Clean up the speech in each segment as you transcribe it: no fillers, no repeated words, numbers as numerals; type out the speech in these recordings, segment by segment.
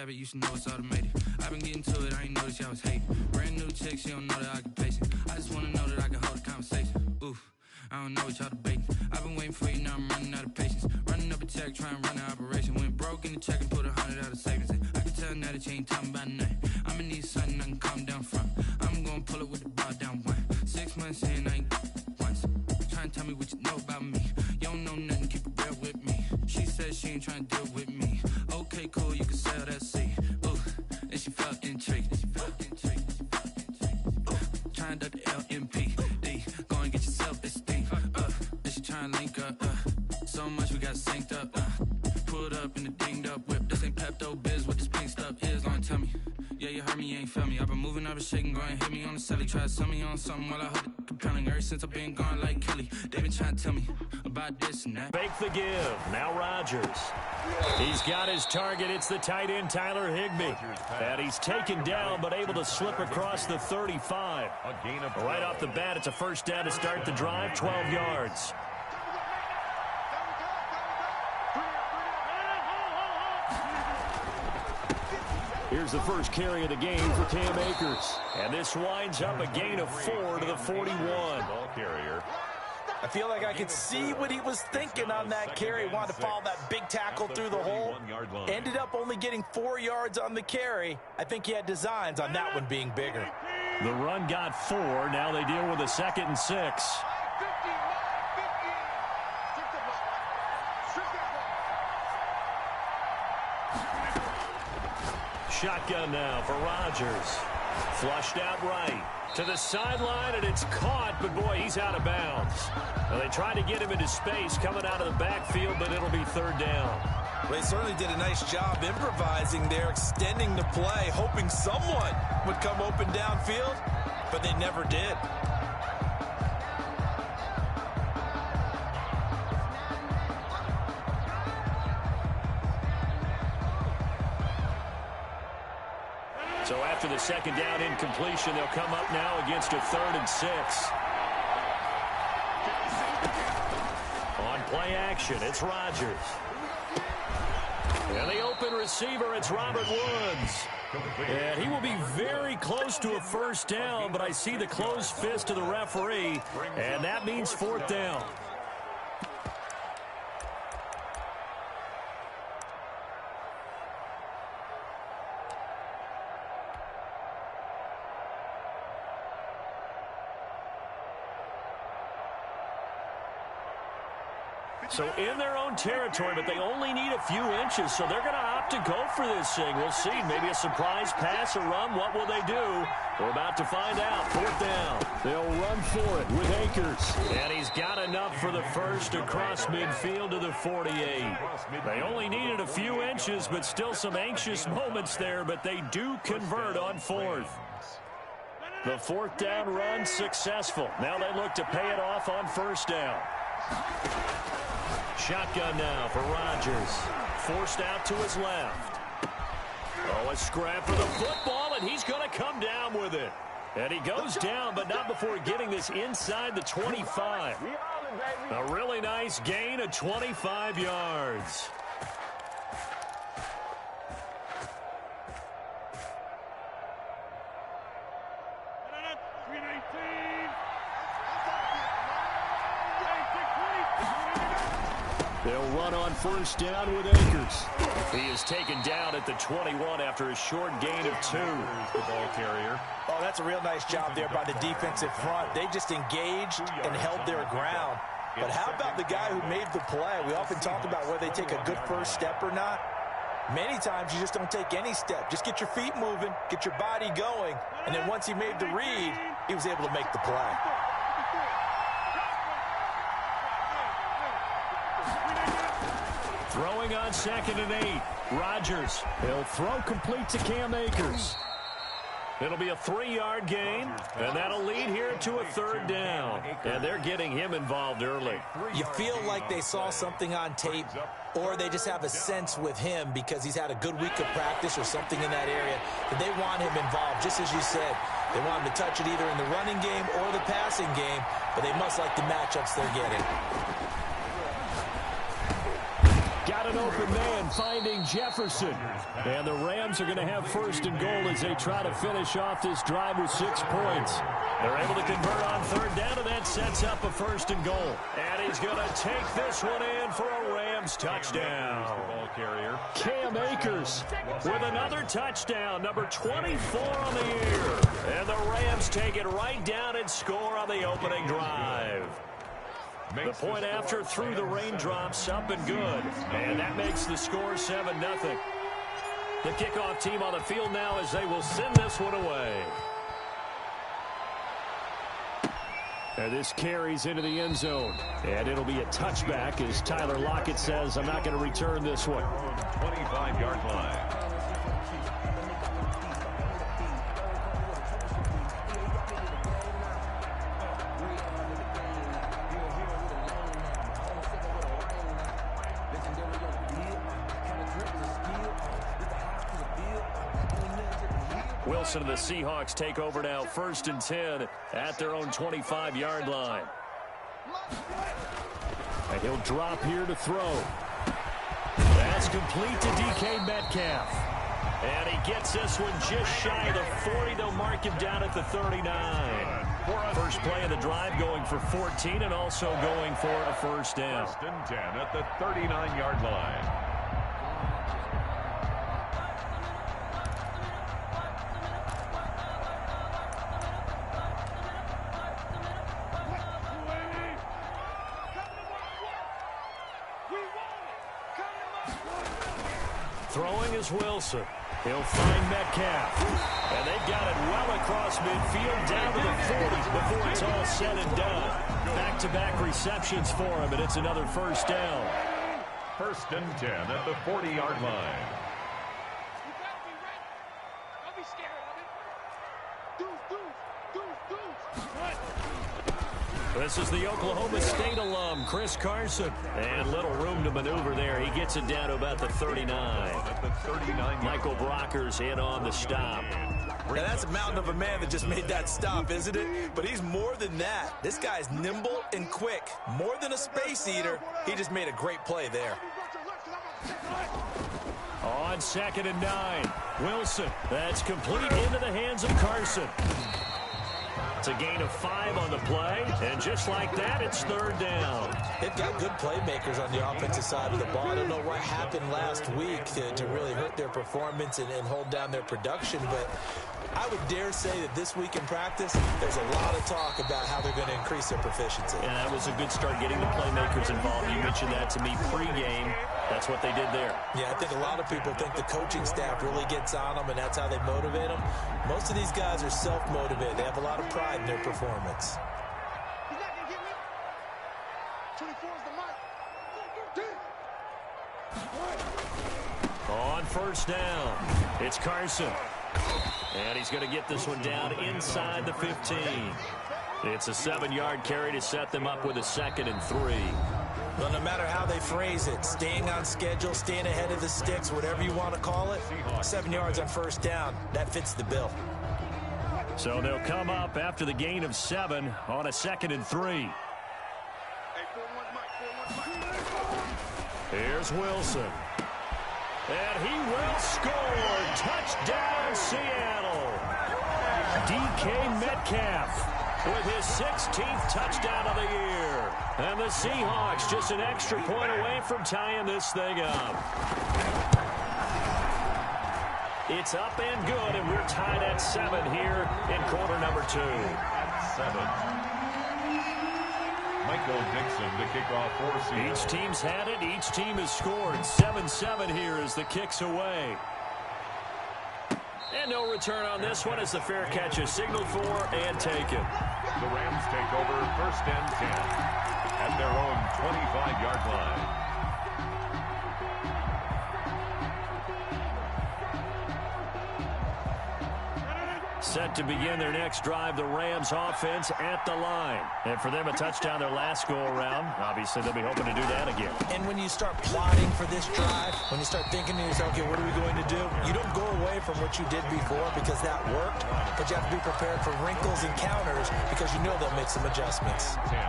habit, you should know it's automated. I've been getting to it, I ain't noticed y'all was hating. Brand new chick, she don't know the occupation. I just wanna know that I can hold a conversation. Oof, I don't know what y'all debating. I've been waiting for you, now I'm running out of patience. Running up a check, trying to run an operation. Went broke in the check and put 100 out of savings in. I can tell now that you ain't talking about nothing. I'ma need something I can calm down from. I'm gonna pull it with the bar down one. 6 months in, I ain't once. Trying to tell me what you know about me. You don't know nothing, keep it real with me. She said she ain't trying to deal with me. Okay, cool, you can sell that seed. Ooh, and she felt intrigued. Trying to duck the LMPD. Go and get your self-esteem. And she trying to link up. So much we got synced up. Pulled up in the dinged up whip. This ain't Pepto-Biz, what this pink stuff is. Long tell me. Yeah, you heard me, you ain't felt me. I've been moving, I've been shaking, go and hit me on the celly. Try to sell me on something while I hold it compelling. Ever since I've been gone like Kelly, they been trying to tell me about this and that. Fake the give. Now Rodgers. He's got his target. It's the tight end, Tyler Higbee. And he's taken down, but able to slip across the 35. Right off the bat, it's a first down to start the drive, 12 yards. Here's the first carry of the game for Cam Akers. And this winds up a gain of 4 to the 41. Ball carrier. I feel like I could see what he was thinking on that carry. Wanted to follow that big tackle through the hole. Ended up only getting 4 yards on the carry. I think he had designs on that one being bigger. The run got 4. Now they deal with a 2nd and 6. Shotgun now for Rodgers. Flushed out right to the sideline, and it's caught, but boy, he's out of bounds. Well, they tried to get him into space coming out of the backfield, but it'll be third down. Well, they certainly did a nice job improvising there, extending the play, hoping someone would come open downfield, but they never did. So after the second down incompletion, they'll come up now against a 3rd and 6. On play action, it's Rodgers. And the open receiver, it's Robert Woods. And he will be very close to a first down, but I see the closed fist of the referee, and that means 4th down. So in their own territory, but they only need a few inches, so they're going to opt to go for this thing. We'll see. Maybe a surprise pass or run. What will they do? We're about to find out. 4th down. They'll run for it with Akers. And he's got enough for the first across midfield to the 48. They only needed a few inches, but still some anxious moments there, but they do convert on 4th. The 4th down run successful. Now they look to pay it off on 1st down. Shotgun now for Rodgers. Forced out to his left. Oh, a scrap for the football, and he's going to come down with it. And he goes down, but not before getting this inside the 25. A really nice gain of 25 yards. They'll run on 1st down with Akers. He is taken down at the 21 after a short gain of 2. The ball carrier. Oh, that's a real nice job there by the defensive front. They just engaged and held their ground. But how about the guy who made the play? We often talk about whether they take a good first step or not. Many times you just don't take any step. Just get your feet moving, get your body going, and then once he made the read, he was able to make the play. Throwing on 2nd and 8. Rodgers. He'll throw complete to Cam Akers. It'll be a 3-yard gain, and that'll lead here to a 3rd down. And they're getting him involved early. You feel like they saw something on tape, or they just have a sense with him because he's had a good week of practice or something in that area, that they want him involved, just as you said. They want him to touch it either in the running game or the passing game, but they must like the matchups they're getting. Got an open man finding Jefferson. And the Rams are going to have first and goal as they try to finish off this drive with 6 points. They're able to convert on third down, and that sets up a first and goal. And he's going to take this one in for a Rams touchdown. Cam Akers with another touchdown, number 24 on the year. And the Rams take it right down and score on the opening drive. The point after through the raindrops, up and good. And that makes the score 7-0. The kickoff team on the field now as they will send this one away. And this carries into the end zone. And it'll be a touchback as Tyler Lockett says, I'm not going to return this one. 25-yard line. Wilson and the Seahawks take over now, 1st and 10 at their own 25-yard line. And he'll drop here to throw. That's complete to DK Metcalf. And he gets this one just shy of the 40. They'll mark him down at the 39. First play of the drive going for 14 and also going for a first down. 1st and 10 at the 39-yard line. Throwing is Wilson. He'll find Metcalf. And they've got it well across midfield down to the 40 before it's all said and done. Back-to-back receptions for him, and it's another first down. 1st and 10 at the 40-yard line. You got to be ready. Don't be scared of it. This is the Oklahoma State alum, Chris Carson. And little room to maneuver there. He gets it down to about the 39. Michael Brockers in on the stop. Now that's a mountain of a man that just made that stop, isn't it? But he's more than that. This guy's nimble and quick. More than a space eater. He just made a great play there. On 2nd and 9. Wilson. That's complete into the hands of Carson. It's a gain of 5 on the play, and just like that, it's 3rd down. They've got good playmakers on the offensive side of the ball. I don't know what happened last week to really hurt their performance and hold down their production, but I would dare say that this week in practice, there's a lot of talk about how they're going to increase their proficiency. And that was a good start getting the playmakers involved. You mentioned that to me pregame. That's what they did there. Yeah, I think a lot of people think the coaching staff really gets on them, and that's how they motivate them. Most of these guys are self-motivated. They have a lot of pride in their performance. He's not going to get me. 24 is the mark. On 1st down, it's Carson. And he's going to get this one down inside the 15. It's a 7-yard carry to set them up with a 2nd and 3. Well, no matter how they phrase it, staying on schedule, staying ahead of the sticks, whatever you want to call it, 7 yards on 1st down, that fits the bill. So they'll come up after the gain of 7 on a 2nd and 3. Here's Wilson. And he will score. Touchdown, Seattle. DK Metcalf with his 16th touchdown of the year. And the Seahawks just an extra point away from tying this thing up. It's up and good, and we're tied at 7 here in quarter number 2. 7. Michael Dixon to kick off for Seattle. Each team's had it. Each team has scored. 7-7 here as the kick's away. And no return on this one as the fair catch is signaled for and taken. The Rams take over 1st and 10 at their own 25-yard line. Set to begin their next drive, the Rams offense at the line. And for them, a touchdown their last go-around. Obviously, they'll be hoping to do that again. And when you start plotting for this drive, when you start thinking to yourself, okay, what are we going to do? You don't go away from what you did before because that worked, but you have to be prepared for wrinkles and counters because you know they'll make some adjustments. 10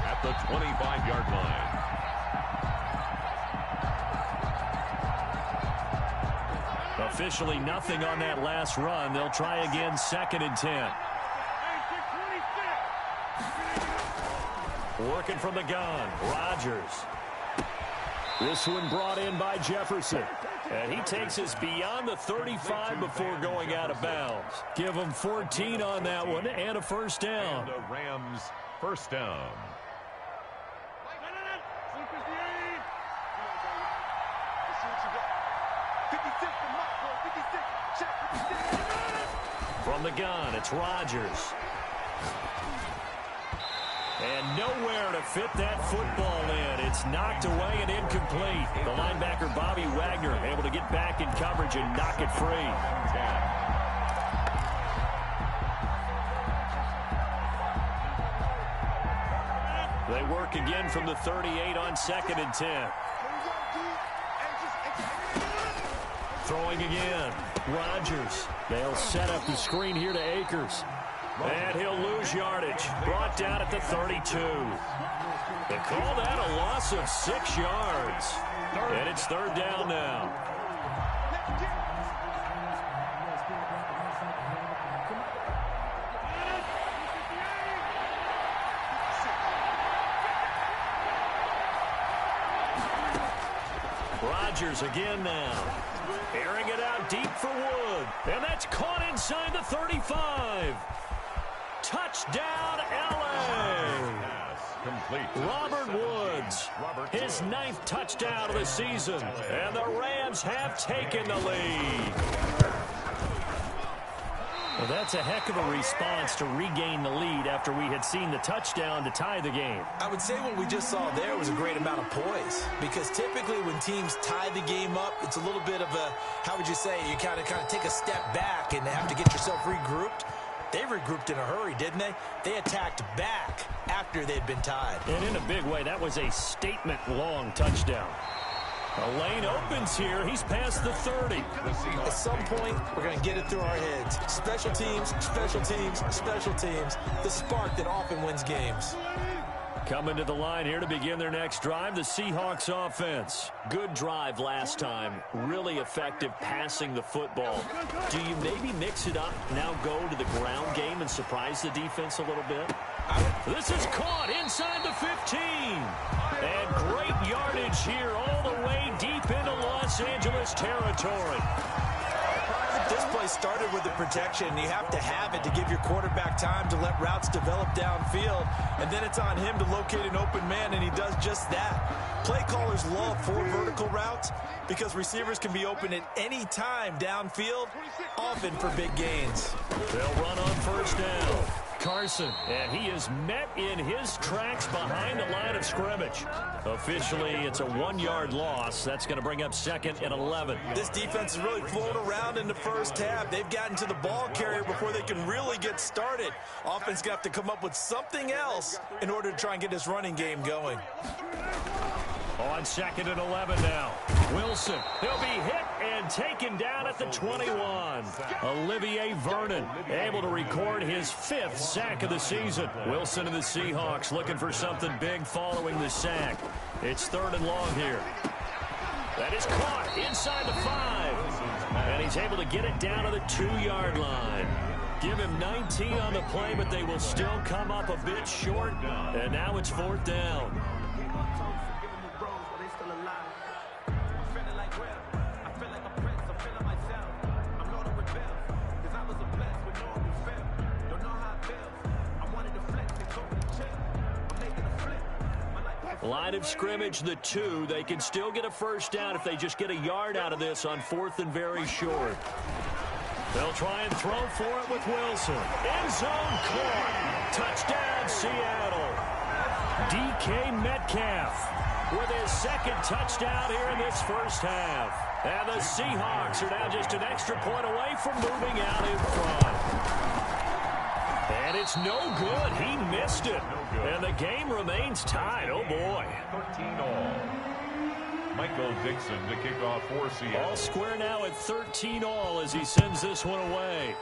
at the 25-yard line. officially nothing on that last run. They'll try again, 2nd and 10. Working from the gun, Rodgers. This one brought in by Jefferson. And he takes us beyond the 35 before going out of bounds. Give him 14 on that one and a first down. And the Rams first down. From the gun, it's Rodgers. And nowhere to fit that football in. It's knocked away and incomplete. The linebacker, Bobby Wagner, able to get back in coverage and knock it free. They work again from the 38 on 2nd and 10. Throwing again. Rodgers. They'll set up the screen here to Akers. And he'll lose yardage. Brought down at the 32. They call that a loss of 6 yards. And it's 3rd down now. Rodgers again now. Airing it out deep for Wood. And that's caught inside the 35. Touchdown, L.A. Robert Woods, his 9th touchdown of the season. And the Rams have taken the lead. Well, that's a heck of a response to regain the lead after we had seen the touchdown to tie the game. I would say what we just saw there was a great amount of poise, because typically when teams tie the game up, it's a little bit of a, how would you say, you kind of take a step back and have to get yourself regrouped. They regrouped in a hurry, didn't they? They attacked back after they'd been tied. And in a big way, that was a statement-long touchdown. A lane opens here. He's past the 30. At some point, we're going to get it through our heads. Special teams, special teams, special teams. The spark that often wins games. Coming to the line here to begin their next drive, the Seahawks offense. Good drive last time. Really effective passing the football. Do you maybe mix it up, now go to the ground game and surprise the defense a little bit? This is caught inside the 15. And great yardage here all the way deep into Los Angeles territory. This play started with the protection. You have to have it to give your quarterback time to let routes develop downfield. And then it's on him to locate an open man, and he does just that. Play callers love 4 vertical routes because receivers can be open at any time downfield, often for big gains. They'll run on first down. Carson, and he is met in his tracks behind the line of scrimmage. Officially, it's a 1-yard loss. That's going to bring up 2nd and 11. This defense is really flown around in the first half. They've gotten to the ball carrier before they can really get started. Offense got to come up with something else in order to try and get this running game going. On 2nd and 11 now. Wilson, he'll be hit and taken down at the 21. Olivier Vernon able to record his 5th sack of the season. Wilson and the Seahawks looking for something big following the sack. It's 3rd and long here. That is caught inside the 5. And he's able to get it down to the 2-yard line. Give him 19 on the play, but they will still come up a bit short. And now it's 4th down. Line of scrimmage, the 2. They can still get a first down if they just get a yard out of this on 4th and very short. They'll try and throw for it with Wilson. End zone caught. Touchdown, Seattle. DK Metcalf with his 2nd touchdown here in this first half. And the Seahawks are now just an extra point away from moving out in front. And it's no good. He missed it. And the game remains tied. Oh, boy. 13-all. Michael Dixon to kick off for Seattle. All square now at 13-all as he sends this one away.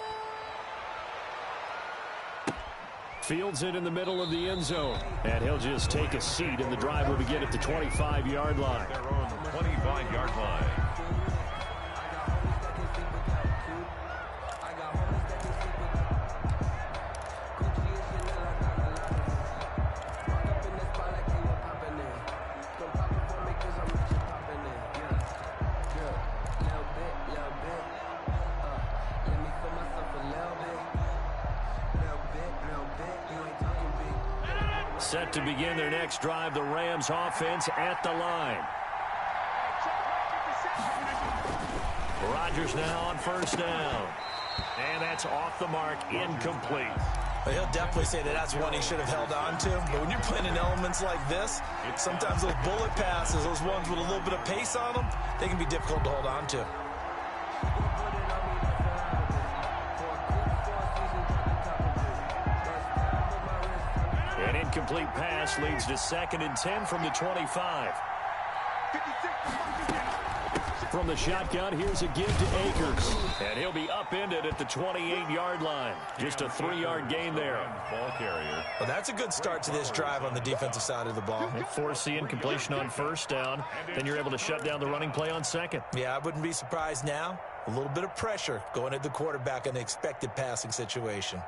Fields it in the middle of the end zone. And he'll just take a seat, and the drive will begin at the 25-yard line. Their own 25-yard line. Set to begin their next drive, the Rams offense at the line. Rodgers now on first down. And that's off the mark, incomplete. Well, he'll definitely say that that's one he should have held on to. But when you're playing in elements like this, sometimes those bullet passes, those ones with a little bit of pace on them, they can be difficult to hold on to. An incomplete pass leads to 2nd and 10 from the 25. From the shotgun, here's a give to Akers. And he'll be upended at the 28-yard line. Just a 3-yard gain there. Ball carrier. Well, that's a good start to this drive on the defensive side of the ball. Force the incompletion on first down. Then you're able to shut down the running play on 2nd. Yeah, I wouldn't be surprised now. A little bit of pressure going at the quarterback in the expected passing situation.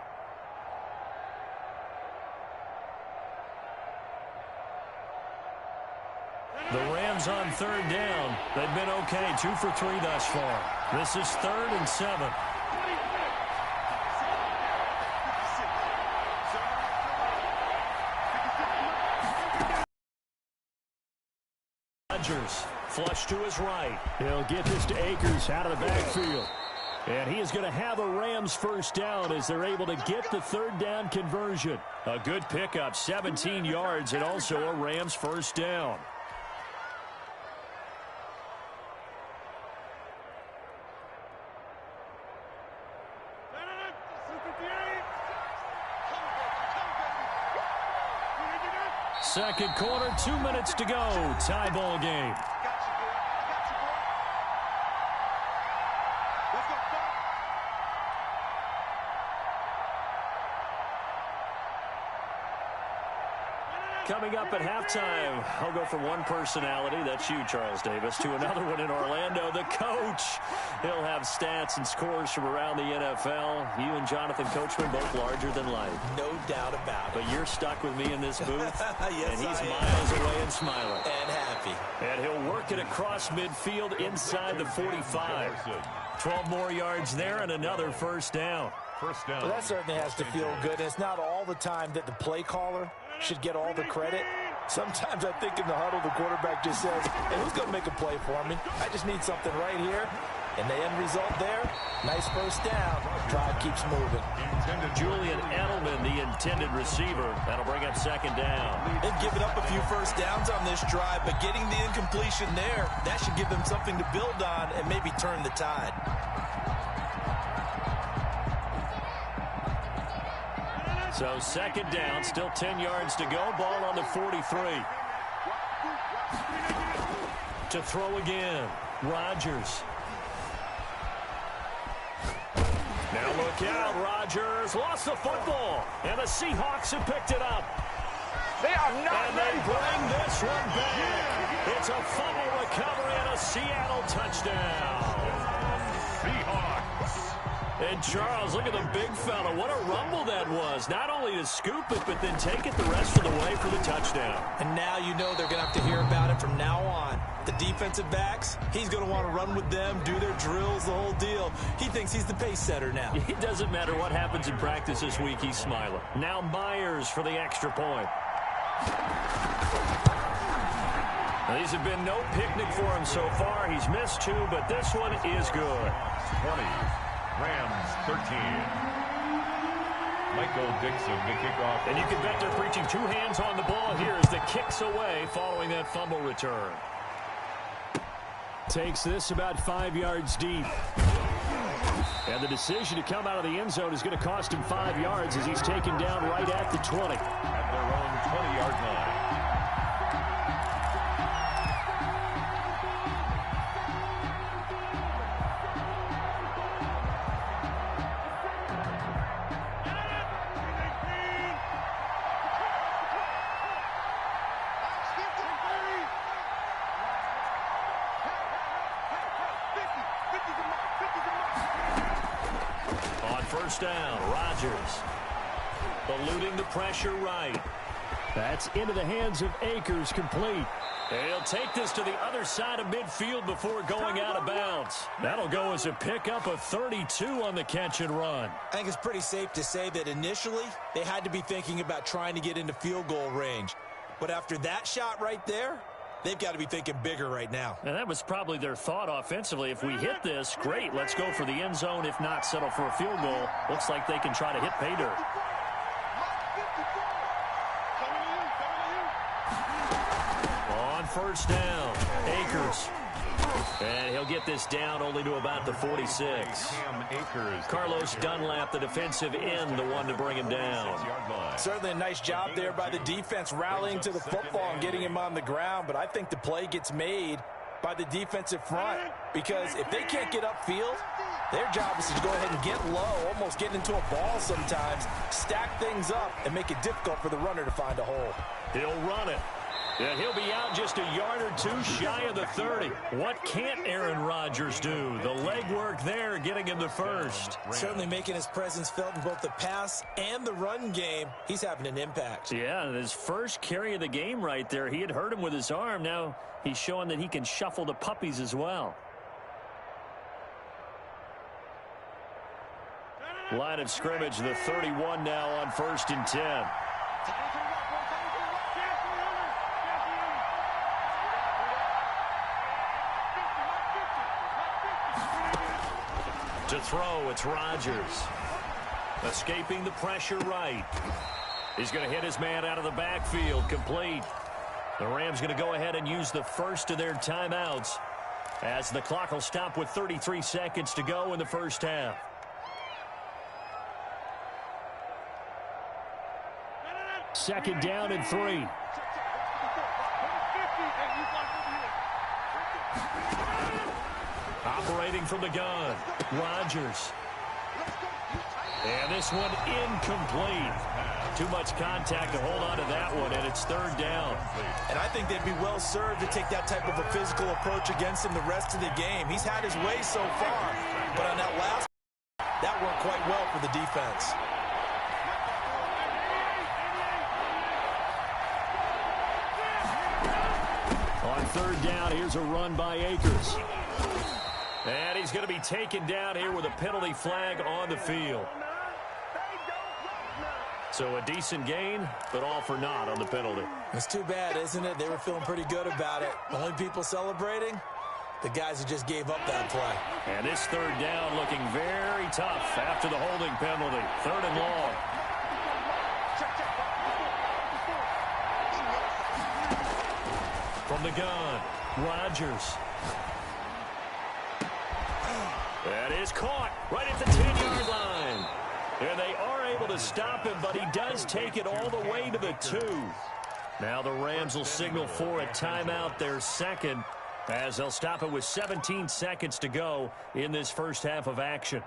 The Rams on 3rd down. They've been okay, 2 for 3 thus far. This is 3rd and 7. Rodgers, flush to his right. He'll get this to Akers out of the backfield. And he is going to have a Rams first down as they're able to get the 3rd down conversion. A good pickup, 17 yards, and also a Rams first down. Second quarter, 2 minutes to go. Tie ball game. Coming up at halftime, I'll go from one personality, that's you, Charles Davis, to another one in Orlando, the coach. He'll have stats and scores from around the NFL. You and Jonathan Coachman both larger than life. No doubt about it. But you're stuck with me in this booth, yes, and he's I am. miles away and smiling. And happy. And he'll work it across midfield inside the 45. 12 more yards there and another first down. First down. Well, that certainly has to feel good. And it's not all the time that the play caller should get all the credit. Sometimes I think in the huddle, the quarterback just says, hey, who's going to make a play for me? I just need something right here. And the end result there, nice first down. Drive keeps moving. Julian Edelman, the intended receiver. That'll bring up 2nd down. They've given up a few first downs on this drive, but getting the incompletion there, that should give them something to build on and maybe turn the tide. So 2nd down, still 10 yards to go. Ball on the 43. To throw again, Rodgers. Now look out, Rodgers lost the football, and the Seahawks have picked it up. They are not And they bring this one back. It's a fumble recovery and a Seattle touchdown. Seahawks. And Charles, look at the big fella. What a rumble that was. Not only to scoop it, but then take it the rest of the way for the touchdown. And now you know they're going to have to hear about it from now on. The defensive backs, he's going to want to run with them, do their drills, the whole deal. He thinks he's the pace setter now. It doesn't matter what happens in practice this week, he's smiling. Now Myers for the extra point. These have been no picnic for him so far. He's missed 2, but this one is good. 20. Rams 13. Michael Dixon to kick off. And you can bet they're preaching 2 hands on the ball here as the kick's away following that fumble return. Takes this about 5 yards deep. And the decision to come out of the end zone is going to cost him 5 yards as he's taken down right at the 20. At their own 20-yard line. First down, Rodgers. Eluding the pressure right. That's into the hands of Akers, complete. He'll take this to the other side of midfield before going out of bounds. That'll go as a pickup of 32 on the catch and run. I think it's pretty safe to say that initially they had to be thinking about trying to get into field goal range. But after that shot right there, they've got to be thinking bigger right now. And that was probably their thought offensively. If we hit this, great, let's go for the end zone. If not, settle for a field goal. Looks like they can try to hit pay dirt. On first down, Akers. And he'll get this down only to about the 46. Carlos Dunlap, the defensive end, the one to bring him down. Certainly a nice job there by the defense rallying to the football and getting him on the ground, but I think the play gets made by the defensive front because if they can't get upfield, their job is to go ahead and get low, almost get into a ball sometimes, stack things up, and make it difficult for the runner to find a hole. He'll run it. And he'll be out just a yard or two shy of the 30. What can't Aaron Rodgers do? The legwork there getting him the first. Certainly making his presence felt in both the pass and the run game. He's having an impact. Yeah, his first carry of the game right there. He had hurt him with his arm. Now he's showing that he can shuffle the puppies as well. Line of scrimmage, the 31 now on 1st and 10. To throw, it's Rodgers. Escaping the pressure right. He's going to hit his man out of the backfield, complete. The Rams going to go ahead and use the first of their timeouts as the clock will stop with 33 seconds to go in the first half. Second down and 3. Operating from the gun, Rodgers. And this one incomplete. Too much contact to hold on to that one, and it's 3rd down. And I think they'd be well served to take that type of a physical approach against him the rest of the game. He's had his way so far, but on that last, that worked quite well for the defense. On 3rd down, here's a run by Akers. And he's going to be taken down here with a penalty flag on the field. So a decent gain, but all for naught on the penalty. It's too bad, isn't it? They were feeling pretty good about it. The only people celebrating, the guys who just gave up that play. And this 3rd down looking very tough after the holding penalty. 3rd and long. From the gun, Rodgers. That is caught right at the 10-yard line. And they are able to stop him, but he does take it all the way to the 2. Now the Rams will signal for a timeout, their second, as they'll stop it with 17 seconds to go in this first half of action.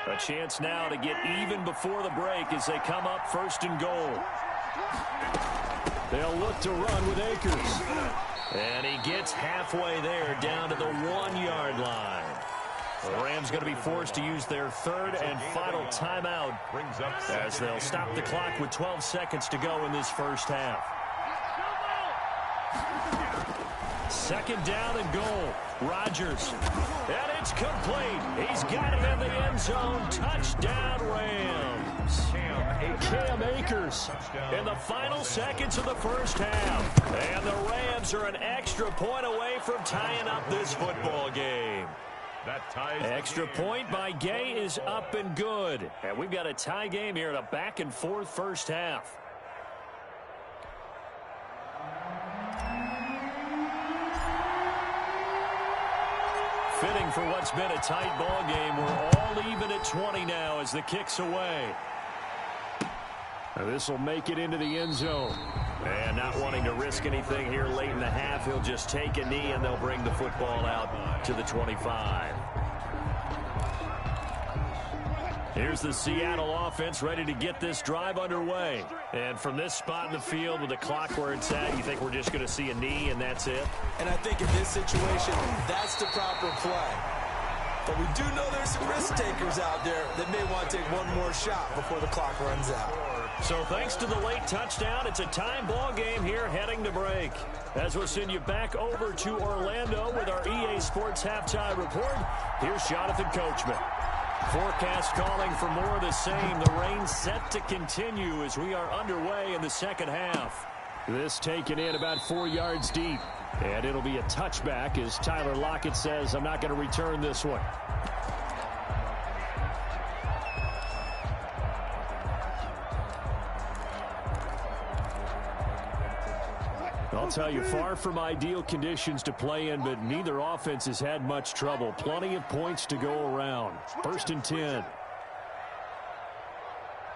A chance now to get even before the break as they come up 1st and goal. They'll look to run with Akers. And he gets halfway there down to the 1-yard line. The Rams going to be forced to use their 3rd and final timeout as they'll stop the clock with 12 seconds to go in this first half. 2nd down and goal. Rodgers. And it's complete. He's got it in the end zone. Touchdown, Rams. Cam Akers in the final seconds of the first half. And the Rams are an extra point away from tying up this football game. Extra point by Gay is up and good. And we've got a tie game here in a back-and-forth first half. Fitting for what's been a tight ball game. We're all even at 20 now as the kick's away. This will make it into the end zone. And not wanting to risk anything here late in the half, he'll just take a knee and they'll bring the football out to the 25. Here's the Seattle offense ready to get this drive underway. And from this spot in the field with the clock where it's at, you think we're just going to see a knee and that's it? And I think in this situation, that's the proper play. But we do know there's some risk takers out there that may want to take one more shot before the clock runs out. So thanks to the late touchdown, it's a time ball game here heading to break. As we'll send you back over to Orlando with our EA Sports Halftime Report, here's Jonathan Coachman. Forecast calling for more of the same. The rain set to continue as we are underway in the second half. This taken in about 4 yards deep. And it'll be a touchback as Tyler Lockett says, I'm not going to return this one. I'll tell you, far from ideal conditions to play in, but neither offense has had much trouble. Plenty of points to go around. 1st and 10.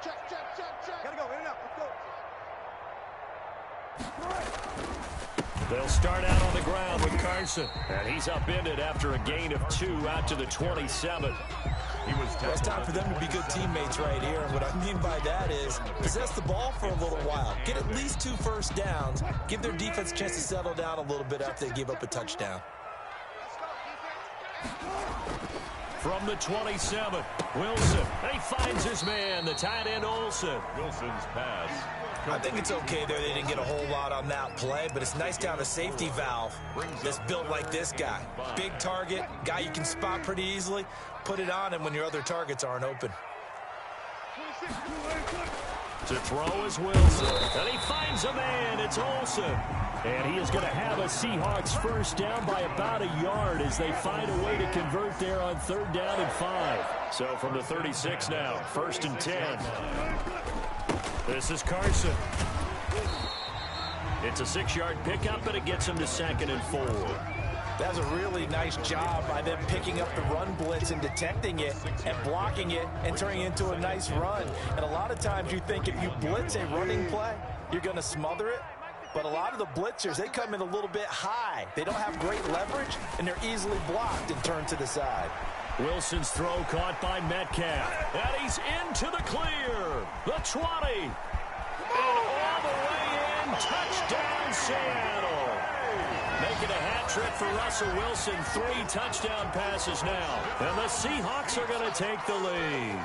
Check. Gotta go, in and out. Let's go. They'll start out on the ground with Carson. And he's upended after a gain of 2 out to the 27. Well, it's time for them to be good teammates right here. And what I mean by that is possess the ball for a little while. Get at least 2 first downs. Give their defense a chance to settle down a little bit after they give up a touchdown. From the 27, Wilson. And he finds his man, the tight end Olsen. Wilson's pass. I think it's okay there. They didn't get a whole lot on that play, but it's nice to have a safety valve that's built like this guy. Big target, guy you can spot pretty easily. Put it on him when your other targets aren't open. To throw is Wilson. And he finds a man. It's Olsen. And he is going to have a Seahawks first down by about a yard as they find a way to convert there on 3rd down and 5. So from the 36 now, 1st and 10. This is Carson. It's a 6-yard pickup, and it gets him to 2nd and 4. That was a really nice job by them picking up the run blitz and detecting it and blocking it and turning it into a nice run. And a lot of times you think if you blitz a running play, you're going to smother it. But a lot of the blitzers, they come in a little bit high. They don't have great leverage, and they're easily blocked and turned to the side. Wilson's throw caught by Metcalf. And he's into the clear. The 20. And all the way in. Touchdown, Seattle. Making a hat trick for Russell Wilson. 3 touchdown passes now. And the Seahawks are going to take the lead.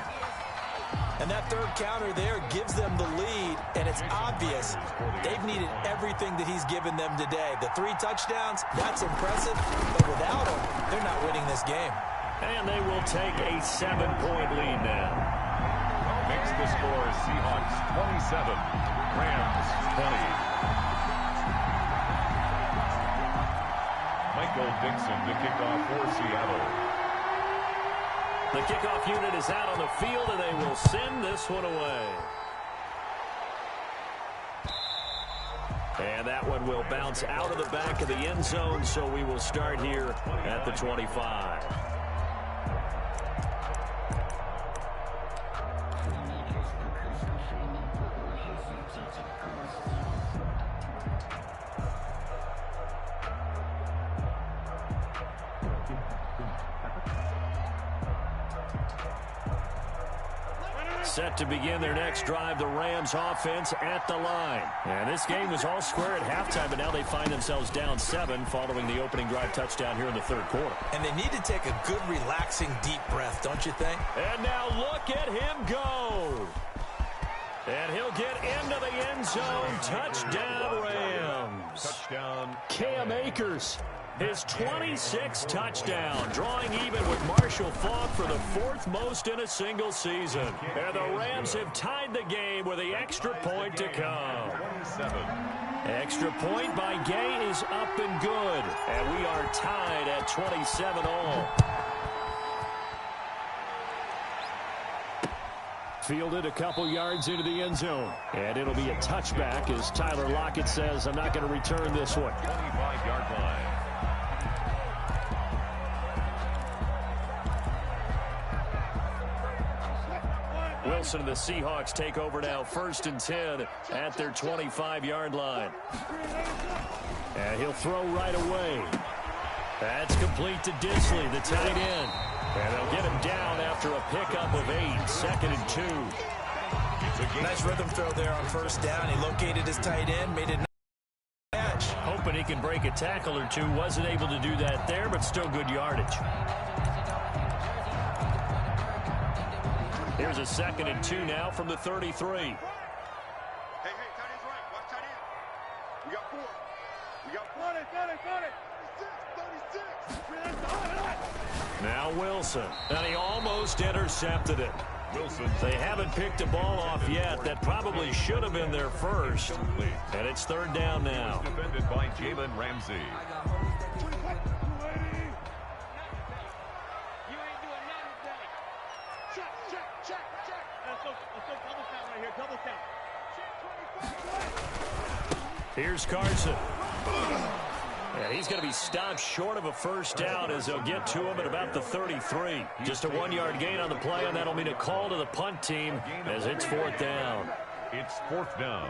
And that 3rd counter there gives them the lead, and it's obvious they've needed everything that he's given them today. The 3 touchdowns, that's impressive, but without him, they're not winning this game. And they will take a 7-point lead now. Makes the score Seahawks 27, Rams 20. Michael Dixon to kick off for Seattle. The kickoff unit is out on the field, and they will send this one away. And that one will bounce out of the back of the end zone, so we will start here at the 25. Set to begin their next drive, the Rams offense at the line. And this game was all square at halftime, but now they find themselves down 7 following the opening drive touchdown here in the 3rd quarter. And they need to take a good, relaxing, deep breath, don't you think? And now look at him go. And he'll get into the end zone. Touchdown, Rams. Touchdown. Cam Akers. His 26th touchdown, drawing even with Marshall Faulk for the 4th most in a single season. And the Rams have tied the game with the extra point to come. 27. Extra point by Gay is up and good. And we are tied at 27 all. Fielded a couple yards into the end zone. And it'll be a touchback as Tyler Lockett says, I'm not going to return this one. 25-yard line. Wilson and the Seahawks take over now, 1st and 10 at their 25-yard line. And he'll throw right away. That's complete to Disley, the tight end. And they'll get him down after a pickup of 8, 2nd and 2. Nice rhythm throw there on first down. He located his tight end, made it catch. Hoping he can break a tackle or two. Wasn't able to do that there, but still good yardage. Here's a 2nd and 2 now from the 33. Hey, tight end's right. Watch tight end. We got 4. We got 40. 36. Now Wilson. And he almost intercepted it. Wilson. They haven't picked a ball off yet. That probably should have been their first. And it's 3rd down now. Defended by Jalen Ramsey. You ain't doing nothing today. Check. Let's go double count right here. Double count. Check 25. Here's Carson. And he's going to be stopped short of a first down as they'll get to him at about the 33. Just a 1-yard gain on the play, and that'll mean a call to the punt team as it's 4th down. It's 4th down.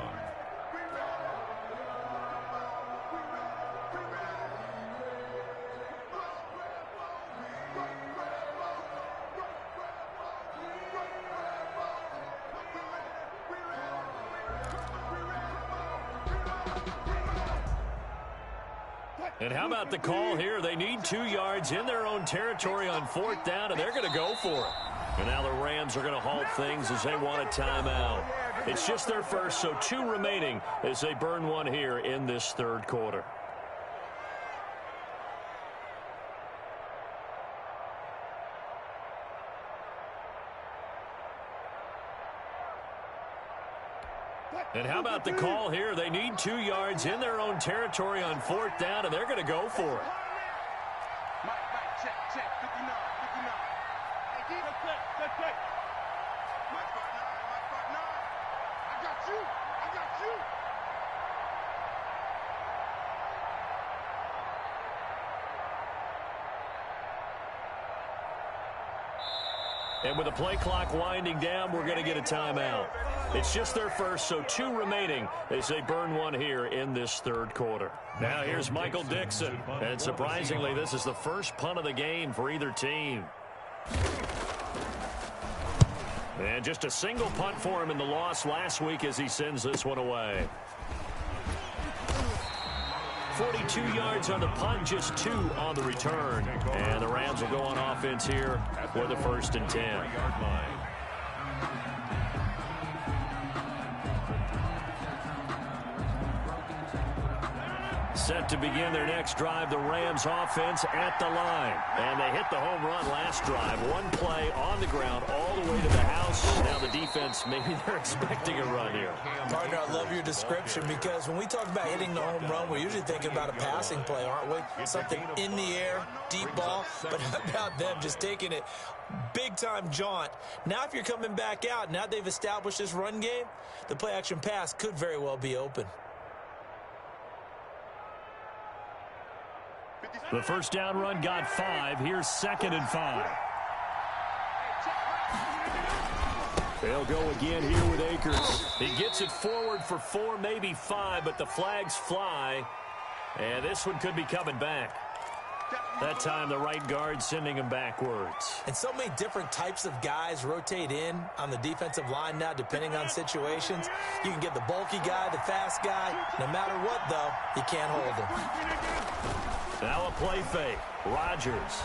And how about the call here? They need 2 yards in their own territory on 4th down, and they're going to go for it. And now the Rams are going to halt things as they want a timeout. It's just their first, so 2 remaining as they burn one here in this 3rd quarter. And how about the call here? They need 2 yards in their own territory on 4th down, and they're going to go for it. Mike, check. 59. Hey, D, check. Mike, 59. I got you. And with the play clock winding down, we're going to get a timeout. It's just their first, so 2 remaining as they burn one here in this 3rd quarter. Now here's Michael Dixon. And surprisingly, this is the first punt of the game for either team. And just a single punt for him in the loss last week as he sends this one away. 42 yards on the punt, just 2 on the return. And the Rams will go on offense here for the 1st and 10. Set to begin their next drive, the Rams offense at the line. And they hit the home run last drive. 1 play on the ground all the way to the house. Now the defense, maybe they're expecting a run here. Partner, I love your description because when we talk about hitting the home run, we're usually thinking about a passing play, aren't we? Something in the air, deep ball. But how about them just taking it big-time jaunt? Now if you're coming back out, now they've established this run game, the play-action pass could very well be open. The first down run got 5. Here's 2nd and 5. They'll go again here with Akers. He gets it forward for 4, maybe 5, but the flags fly. And this one could be coming back. That time the right guard sending him backwards. And so many different types of guys rotate in on the defensive line now depending on situations. You can get the bulky guy, the fast guy. No matter what, though, you can't hold him. Now a play fake. Rodgers.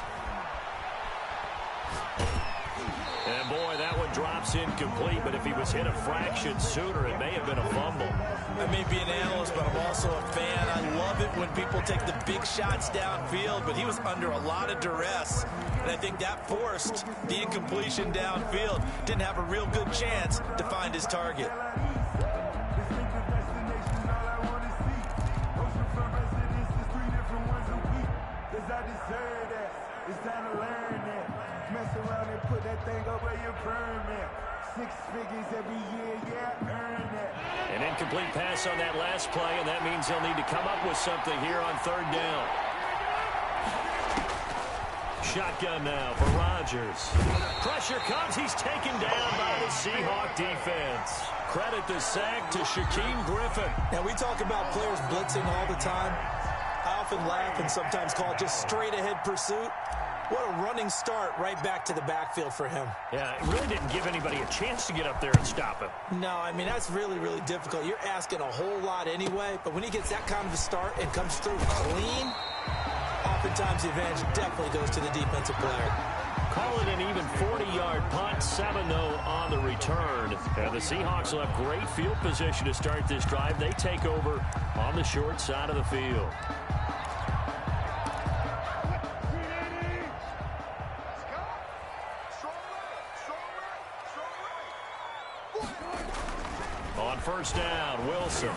And boy, that one drops incomplete, but if he was hit a fraction sooner, it may have been a fumble. I may be an analyst, but I'm also a fan. I love it when people take the big shots downfield, but he was under a lot of duress. And I think that forced the incompletion downfield. Didn't have a real good chance to find his target. It's time to learn that. Mess around and put that thing over your permit. 6 figures every year, yeah, earn that. An incomplete pass on that last play, and that means they'll need to come up with something here on 3rd down. Shotgun now for Rodgers. Pressure comes. He's taken down by the Seahawks defense. Credit the sack to Shaquem Griffin. Now, we talk about players blitzing all the time. I often laugh and sometimes call it just straight-ahead pursuit. What a running start right back to the backfield for him. Yeah, it really didn't give anybody a chance to get up there and stop him. No, I mean, that's really, really difficult. You're asking a whole lot anyway, but when he gets that kind of a start and comes through clean, oftentimes the advantage definitely goes to the defensive player. Call it an even 40-yard punt, 7-0 on the return. And the Seahawks will have great field position to start this drive. They take over on the short side of the field. On first down, Wilson.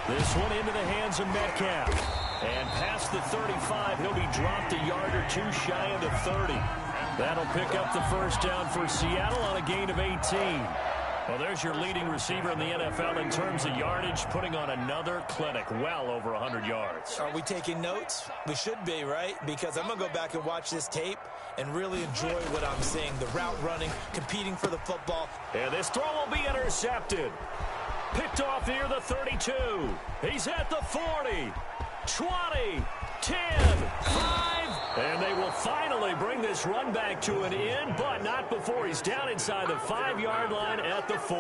This one into the hands of Metcalf. And past the 35, he'll be dropped a yard or two shy of the 30. That'll pick up the first down for Seattle on a gain of 18. Well, there's your leading receiver in the NFL in terms of yardage, putting on another clinic, well over 100 yards. Are we taking notes? We should be, right? Because I'm going to go back and watch this tape and really enjoy what I'm seeing. The route running, competing for the football. And this throw will be intercepted. Picked off near the 32. He's at the 40. 20, 10, 5, and they will finally bring this run back to an end, but not before he's down inside the 5-yard line at the 4.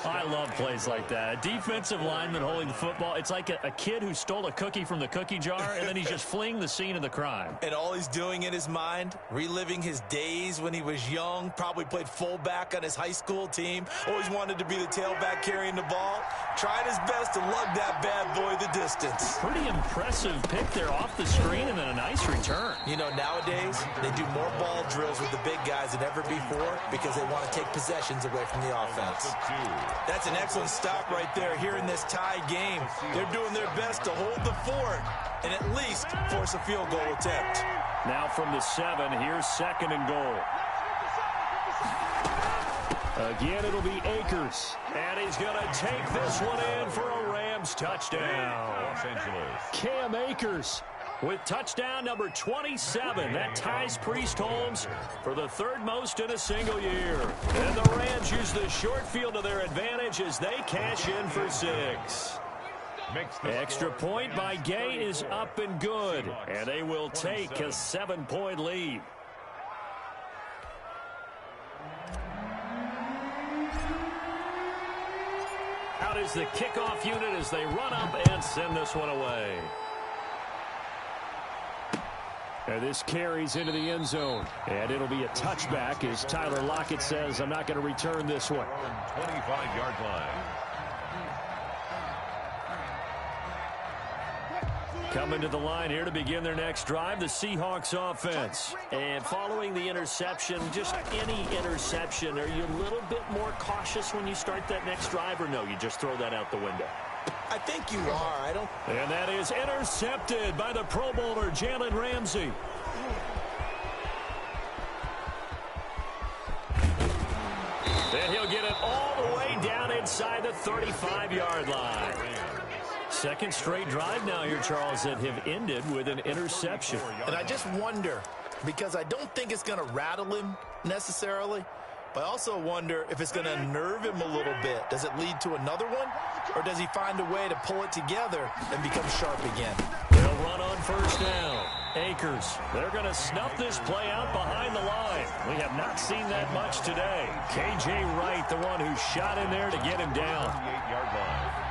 I love plays like that. A defensive lineman holding the football. It's like a kid who stole a cookie from the cookie jar, and then he's just fleeing the scene of the crime. And all he's doing in his mind, reliving his days when he was young, probably played fullback on his high school team, always wanted to be the tailback carrying the ball, trying his best to lug that bad boy the distance. Pretty impressive pick there off the screen and then a nice return. You know, nowadays, they do more ball drills with the big guys than ever before because they want to take possessions away from the offense. That's an excellent stop right there here in this tie game. They're doing their best to hold the fort and at least force a field goal attempt. Now from the 7, here's 2nd and goal. Again, it'll be Akers. And he's going to take this one in for a Rams touchdown. Los Angeles. Cam Akers with touchdown number 27. That ties Priest Holmes for the 3rd most in a single year. And the Rams use the short field to their advantage as they cash in for 6. Extra point by Gay is up and good. And they will take a 7-point lead. Out is the kickoff unit as they run up and send this one away. And this carries into the end zone. And it'll be a touchback as Tyler Lockett says, I'm not going to return this one. 25-yard line. Coming to the line here to begin their next drive, the Seahawks offense. And following the interception, just any interception, are you a little bit more cautious when you start that next drive, or no, you just throw that out the window? I think you are. And that is intercepted by the Pro Bowler, Jalen Ramsey. And he'll get it all the way down inside the 35-yard line. Second straight drive now here, Charles, that have ended with an interception. And I just wonder, because I don't think it's going to rattle him necessarily, but I also wonder if it's going to nerve him a little bit. Does it lead to another one? Or does he find a way to pull it together and become sharp again? They'll run on first down. Akers, they're going to snuff this play out behind the line. We have not seen that much today. K.J. Wright, the one who shot in there to get him down. 28-yard line.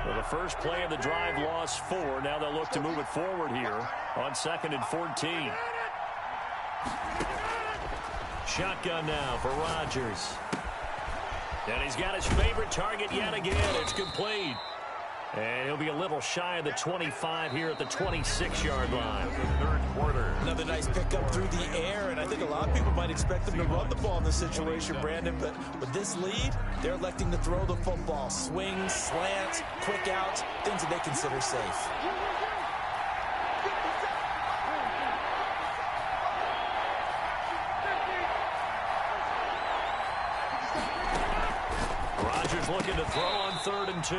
Well, the first play of the drive lost 4. Now they'll look to move it forward here on 2nd and 14. Shotgun now for Rodgers. And he's got his favorite target yet again. It's complete. And he'll be a little shy of the 25 here at the 26-yard line. Third quarter. Another nice pickup through the air, and I think a lot of people might expect them to run the ball in this situation, Brandon, but with this lead, they're electing to throw the football. Swings, slants, quick outs, things that they consider safe. Rodgers looking to throw on 3rd and 2.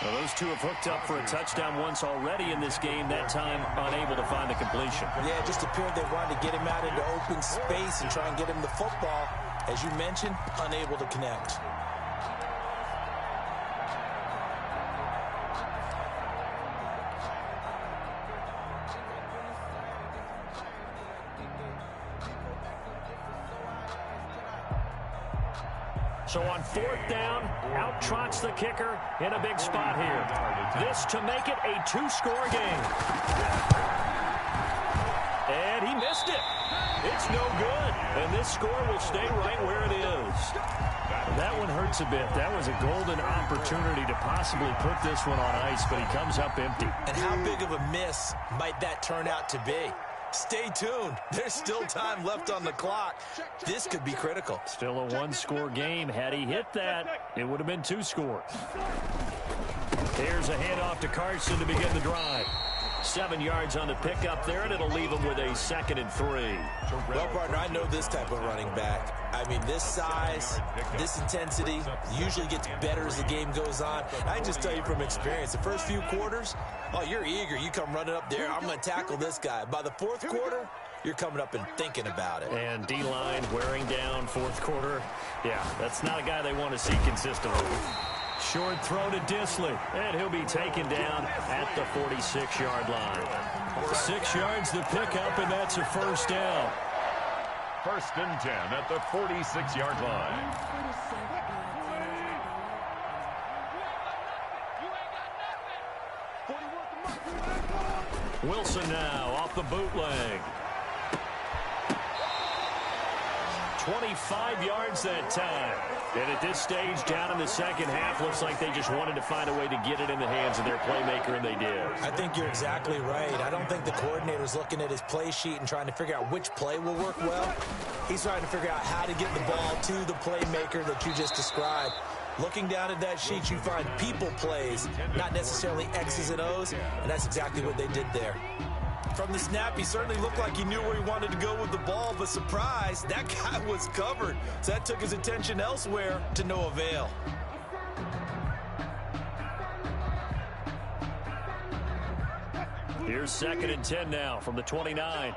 Well, those two have hooked up for a touchdown once already in this game, that time unable to find the completion. Yeah, it just appeared they wanted to get him out into open space and try and get him the football. As you mentioned, unable to connect. So on 4th down, out trots the kicker in a big spot here. This to make it a 2-score game. And he missed it. It's no good. And this score will stay right where it is. That one hurts a bit. That was a golden opportunity to possibly put this one on ice, but he comes up empty. And how big of a miss might that turn out to be? Stay tuned. There's still time left on the clock. This could be critical. Still a 1-score game. Had he hit that, it would have been 2 scores. Here's a handoff to Carson to begin the drive. 7 yards on the pickup there, and it'll leave him with a 2nd and 3. Well, partner, I know this type of running back. I mean, this size, this intensity usually gets better as the game goes on. I can just tell you from experience, the first few quarters, oh, you're eager. You come running up there, I'm going to tackle this guy. By the 4th quarter, you're coming up and thinking about it. And D-line wearing down 4th quarter. Yeah, that's not a guy they want to see consistently. Short throw to Disley, and he'll be taken down at the 46-yard line. 6 yards the pickup, and that's a 1st down. 1st and 10 at the 46-yard line. Wilson now off the bootleg. 25 yards that time. And at this stage, down in the 2nd half, looks like they just wanted to find a way to get it in the hands of their playmaker, and they did. I think you're exactly right. I don't think the coordinator's looking at his play sheet and trying to figure out which play will work well. He's trying to figure out how to get the ball to the playmaker that you just described. Looking down at that sheet, you find people plays, not necessarily X's and O's, and that's exactly what they did there. From the snap, he certainly looked like he knew where he wanted to go with the ball, but surprise, that guy was covered. So that took his attention elsewhere to no avail. Here's 2nd and 10 now from the 29.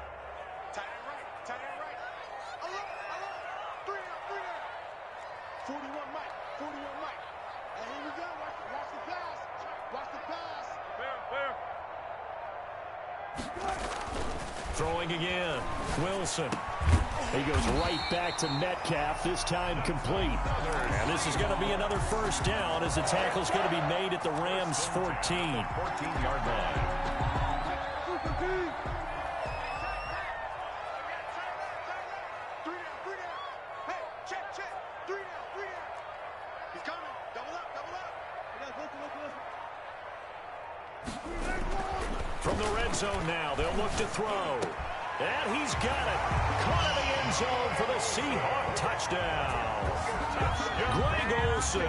Throwing again. Wilson. He goes right back to Metcalf, this time complete. And this is going to be another 1st down as the tackle's going to be made at the Rams' 14. 14-yard line. From the red zone now, they'll look to throw. And he's got it. Caught in the end zone for the Seahawks touchdown. Greg Olsen,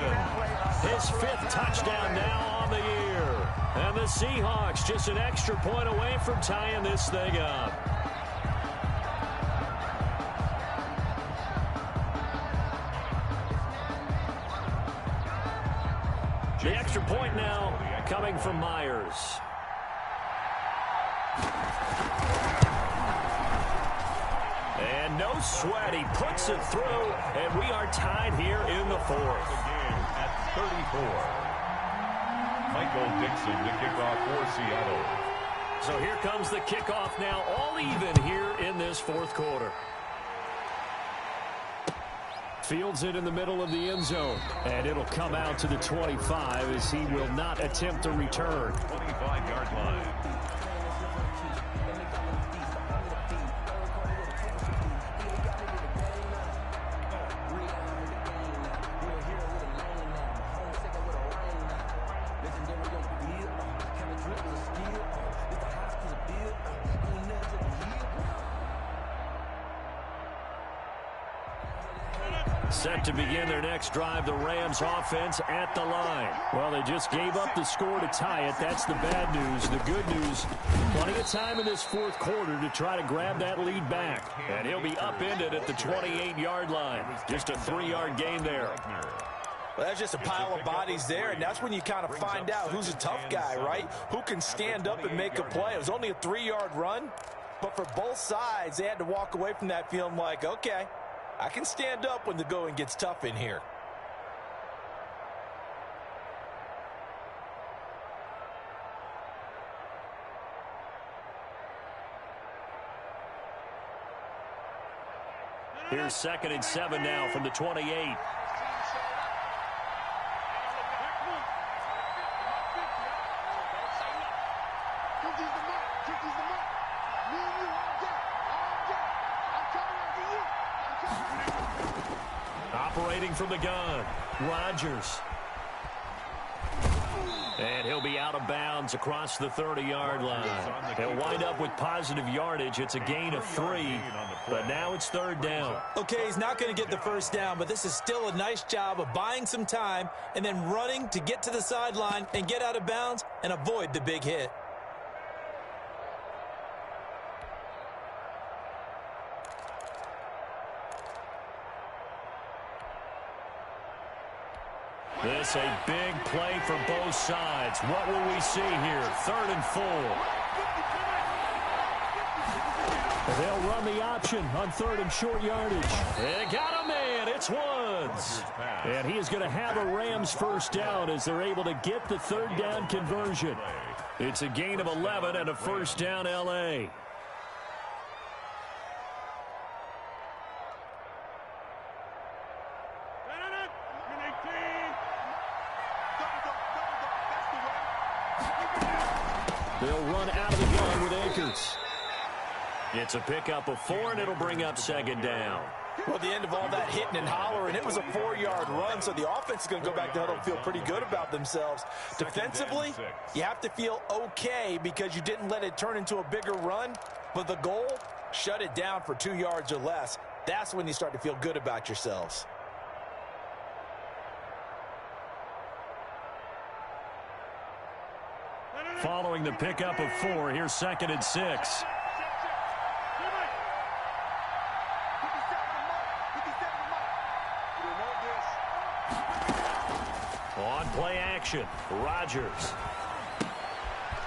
his 5th touchdown now on the year. And the Seahawks just an extra point away from tying this thing up. The extra point now coming from Myers. And no sweat, he puts it through, and we are tied here in the 4th. The game at 34. Michael Dixon to kick off for Seattle. So here comes the kickoff now, all even here in this 4th quarter. Fields it in the middle of the end zone, and it'll come out to the 25 as he will not attempt to return. 25-yard line. Set to begin their next drive, the Rams offense at the line. Well, they just gave up the score to tie it. That's the bad news. The good news, plenty of time in this 4th quarter to try to grab that lead back. And he'll be upended at the 28-yard line. Just a 3-yard gain there. Well, that's just a pile of bodies there, and that's when you kind of find out who's a tough guy, right? Who can stand up and make a play. It was only a 3-yard run, but for both sides, they had to walk away from that feeling like, okay, I can stand up when the going gets tough in here. Here's 2nd and 7 now from the 28. Operating from the gun, Rodgers. And he'll be out of bounds across the 30-yard line. He'll wind up with positive yardage. It's a gain of 3, but now it's 3rd down. Okay, he's not going to get the first down, but this is still a nice job of buying some time and then running to get to the sideline and get out of bounds and avoid the big hit. This a big play for both sides. What will we see here? 3rd and 4. They'll run the option on 3rd and short yardage. They got a man. It's Woods. And he is going to have a Rams first down as they're able to get the 3rd down conversion. It's a gain of 11 and a first down L.A. They'll run out of the gun with Akers. It's a pickup of 4, and it'll bring up 2nd down. Well, at the end of all that hitting and hollering, it was a 4-yard run, so the offense is going to go back to huddle and feel pretty good about themselves. Defensively, you have to feel okay because you didn't let it turn into a bigger run, but the goal, shut it down for 2 yards or less. That's when you start to feel good about yourselves. Following the pickup of 4, here's 2nd and 6. On play action, Rodgers.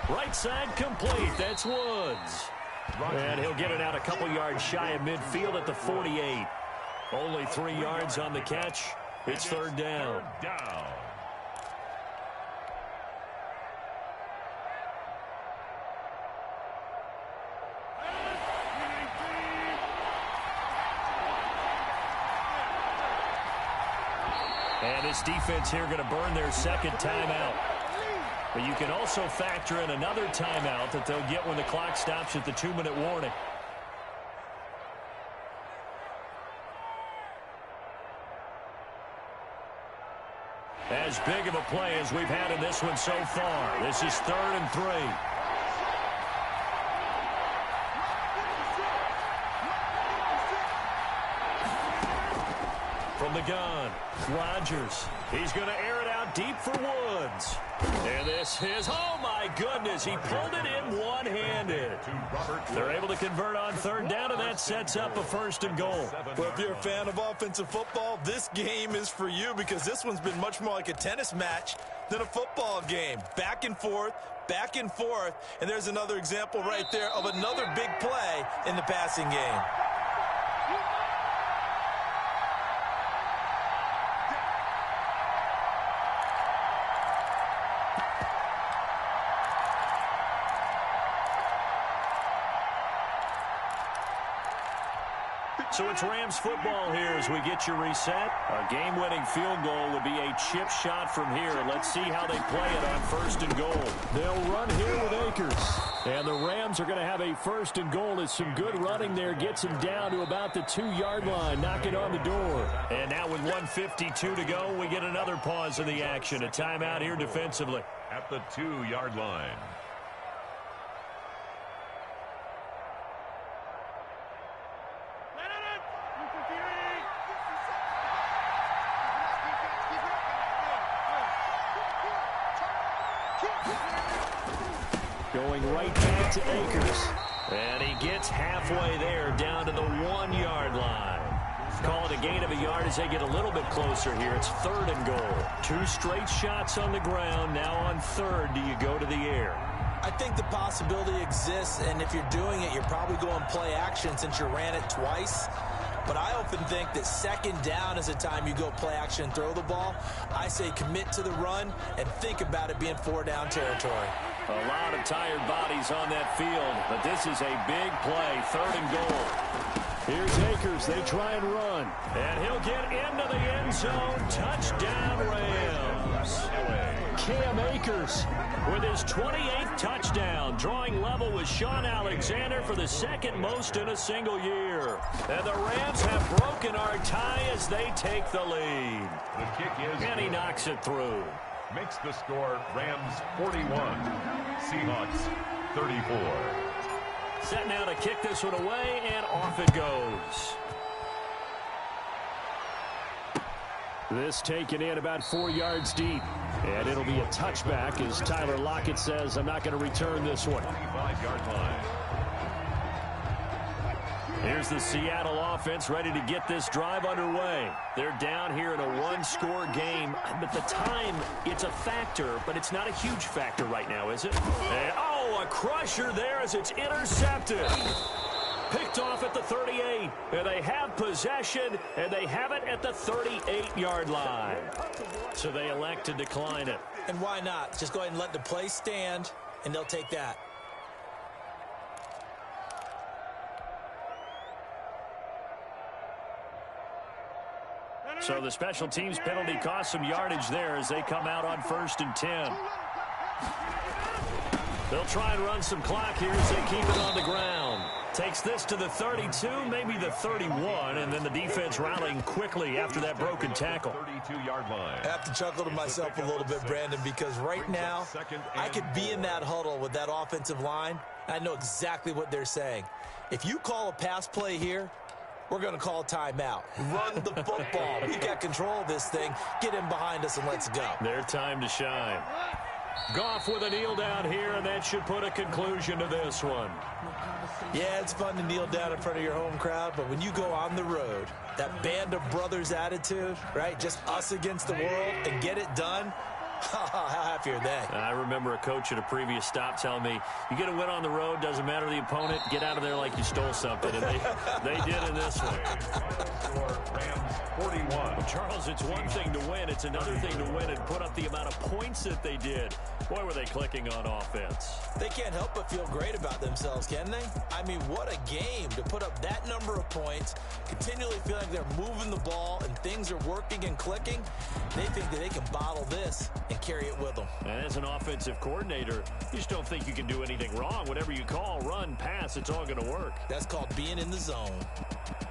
Right side complete. That's Woods. And he'll get it out a couple yards shy of midfield at the 48. Only 3 yards on the catch. It's 3rd down. And this defense here going to burn their 2nd timeout. But you can also factor in another timeout that they'll get when the clock stops at the 2-minute warning. As big of a play as we've had in this one so far. This is 3rd and 3. From the gun, Rodgers. He's going to air it out deep for Woods. And this is, oh my goodness, he pulled it in one-handed. They're able to convert on 3rd down, and that sets up a 1st and goal. Well, if you're a fan of offensive football, this game is for you because this one's been much more like a tennis match than a football game. Back and forth, and there's another example right there of another big play in the passing game. So it's Rams football here as we get you reset. Our game-winning field goal would be a chip shot from here. Let's see how they play it on 1st and goal. They'll run here with Akers. And the Rams are going to have a 1st and goal as some good running there gets him down to about the 2-yard line, knocking on the door. And now with 1:52 to go, we get another pause in the action. A timeout here defensively. At the 2-yard line. Going right back to Akers. And he gets halfway there down to the 1-yard line. Call it a gain of a yard as they get a little bit closer here. It's 3rd and goal. 2 straight shots on the ground. Now on 3rd, do you go to the air? I think the possibility exists, and if you're doing it, you're probably going play action since you ran it twice. but I often think that second down is the time you go play action and throw the ball. I say commit to the run and think about it being 4-down territory. A lot of tired bodies on that field, but this is a big play, 3rd and goal. Here's Akers. They try and run. And he'll get into the end zone. Touchdown, Rams. Cam Akers with his 28th touchdown, drawing level with Sean Alexander for the 2nd most in a single year. And the Rams have broken our tie as they take the lead. The kick is and he knocks it through. Makes the score Rams 41, Seahawks 34. Set now to kick this one away, and off it goes. This taken in about 4 yards deep. And it'll be a touchback as Tyler Lockett says, I'm not going to return this one. 25-yard line. Here's the Seattle offense ready to get this drive underway. They're down here in a one-score game. But the time, it's a factor, but it's not a huge factor right now, is it? And, oh, a crusher there as it's intercepted. Picked off at the 38. And they have possession, and they have it at the 38-yard line. So they elect to decline it. And why not? Just go ahead and let the play stand, and they'll take that. So the special teams penalty cost some yardage there as they come out on 1st and 10. They'll try and run some clock here as they keep it on the ground. Takes this to the 32, maybe the 31, and then the defense rallying quickly after that broken tackle. 32-yard line. I have to chuckle to myself a little bit, Brandon, because right now I could be in that huddle with that offensive line. I know exactly what they're saying. If you call a pass play here, we're going to call a timeout. Run the football. We've got control of this thing. Get in behind us and let's go. Their time to shine. Goff with a kneel down here, and that should put a conclusion to this one. Yeah, it's fun to kneel down in front of your home crowd, but when you go on the road, that band of brothers attitude, right, just us against the world and get it done, how happy are they? I remember a coach at a previous stop telling me, you get a win on the road, doesn't matter the opponent, get out of there like you stole something. And they did in this one. Rams 41. Charles, it's one thing to win. It's another thing to win and put up the amount of points that they did. Boy, were they clicking on offense. They can't help but feel great about themselves, can they? I mean, what a game to put up that number of points, continually feel like they're moving the ball and things are working and clicking. They think that they can bottle this and carry it with them. And as an offensive coordinator, you just don't think you can do anything wrong. Whatever you call, run, pass, it's all going to work. That's called being in the zone.